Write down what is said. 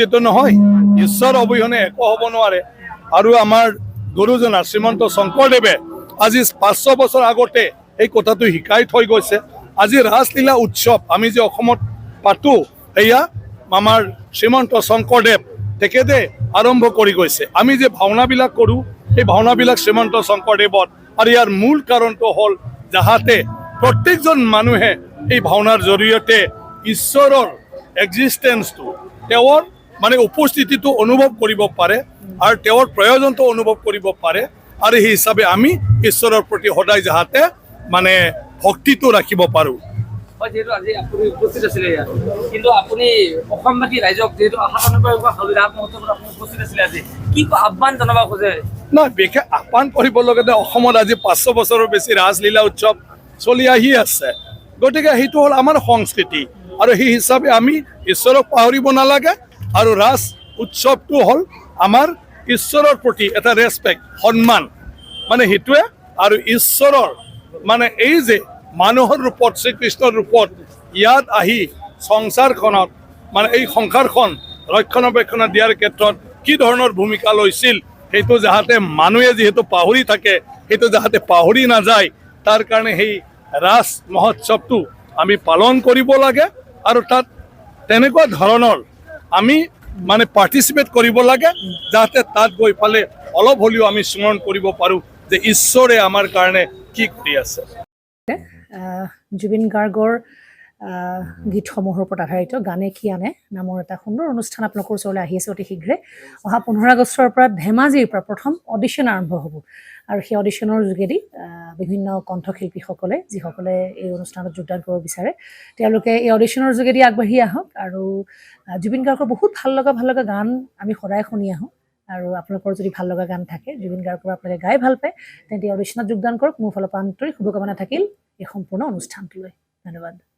এইটো নহয়, ঈশ্বৰ অবিহনে একো হ'ব নোৱাৰে। আৰু আমাৰ গুৰুজনা শ্ৰীমন্ত শংকৰদেৱে আজি 500 বছৰ আগতে এই কথাটো শিকাই থৈ গৈছে। আজি ৰাসলীলা উৎসৱ আমি যে অসমত পাতো, এয়া আমাৰ শ্ৰীমন্ত শংকৰদেৱ তেখেতে আৰম্ভ কৰি গৈছে। আমি যে ভাওনাবিলাক কৰোঁ, সেই ভাওনাবিলাক শ্ৰীমন্ত শংকৰদেৱৰ। আৰু ইয়াৰ মূল কাৰণটো হ'ল যাহাতে প্ৰত্যেকজন মানুহে এই ভাওনাৰ জৰিয়তে ঈশ্বৰৰ এক্সিষ্টেঞ্চটো, তেওঁৰ মানে উপস্থিতিটো অনুভৱ কৰিব পাৰে আৰু তেওঁৰ প্ৰয়োজনটো অনুভৱ কৰিব পাৰে। আৰু সেই হিচাপে আমি ঈশ্বৰৰ প্ৰতি সদায় যাহাতে মানে ভক্তিটো ৰাখিব পাৰোঁ। যেহেতু আজি আপুনি উপস্থিত আছিলে ইয়াত, কিন্তু আপুনি অসমবাসী ৰাইজক যেহেতু উপস্থিত আছিলে, আজি কি আহ্বান জনাব খোজে? নহয়, বিশেষ আহ্বান কৰিব লগা অসমত আজি 500 বছৰৰ বেছি ৰাসলীলা উৎসৱ চলি আহি আছে। গতিকে সেইটো হ'ল আমাৰ সংস্কৃতি, আৰু সেই হিচাপে আমি ঈশ্বৰক পাহৰিব নালাগে। আৰু ৰাস উৎসৱটো হ'ল আমাৰ ঈশ্বৰৰ প্ৰতি এটা ৰেচপেক্ট, সন্মান, মানে সেইটোৱে। আৰু ঈশ্বৰৰ মানে এই যে মানুহৰ ৰূপত, শ্ৰীকৃষ্ণৰ ৰূপত ইয়াত আহি সংসাৰখনত মানে এই সংসাৰখন ৰক্ষণাবেক্ষণ দিয়াৰ ক্ষেত্ৰত কি ধৰণৰ ভূমিকা লৈছিল, সেইটো যাহাতে মানুহে যিহেতু পাহৰি থাকে, সেইটো যাহাতে পাহৰি নাযায়, তাৰ কাৰণে সেই ৰাস মহোৎসৱটো আমি পালন কৰিব লাগে। আৰু তাত তেনেকুৱা ধৰণৰ আমি মানে পাৰ্টিচিপেট কৰিব লাগে, যাতে তাত গৈ পালে অলপ হ'লেও আমি স্মৰণ কৰিব পাৰোঁ যে ঈশ্বৰে আমাৰ কাৰণে কি কৰি আছে। জুবিন গাৰ্গৰ গীতসমূহৰ ওপৰত আধাৰিত গানে কি আনে নামৰ এটা সুন্দৰ অনুষ্ঠান আপোনালোকৰ ওচৰলৈ আহি আছে অতি শীঘ্ৰে। অহা 15 আগষ্টৰ পৰা ধেমাজিৰ পৰা প্ৰথম অডিশ্যন আৰম্ভ হ'ব, আৰু সেই অডিশ্যনৰ যোগেদি বিভিন্ন কণ্ঠশিল্পীসকলে যিসকলে এই অনুষ্ঠানত যোগদান কৰিব বিচাৰে, তেওঁলোকে এই অডিশ্যনৰ যোগেদি আগবাঢ়ি আহক। আৰু জুবিন গাৰ্গৰ বহুত ভাল লগা গান আমি সদায় শুনি আহোঁ। আৰু আপোনালোকৰ যদি ভাল লগা গান থাকে, জুবিন গাৰ্গৰ আপোনালোকে গাই ভাল পায়, তেন্তে অডিশ্যনত যোগদান কৰক। মোৰ ফালৰ পৰা আন্তৰিক শুভকামনা থাকিল এই সম্পূৰ্ণ অনুষ্ঠানটোলৈ। ধন্যবাদ।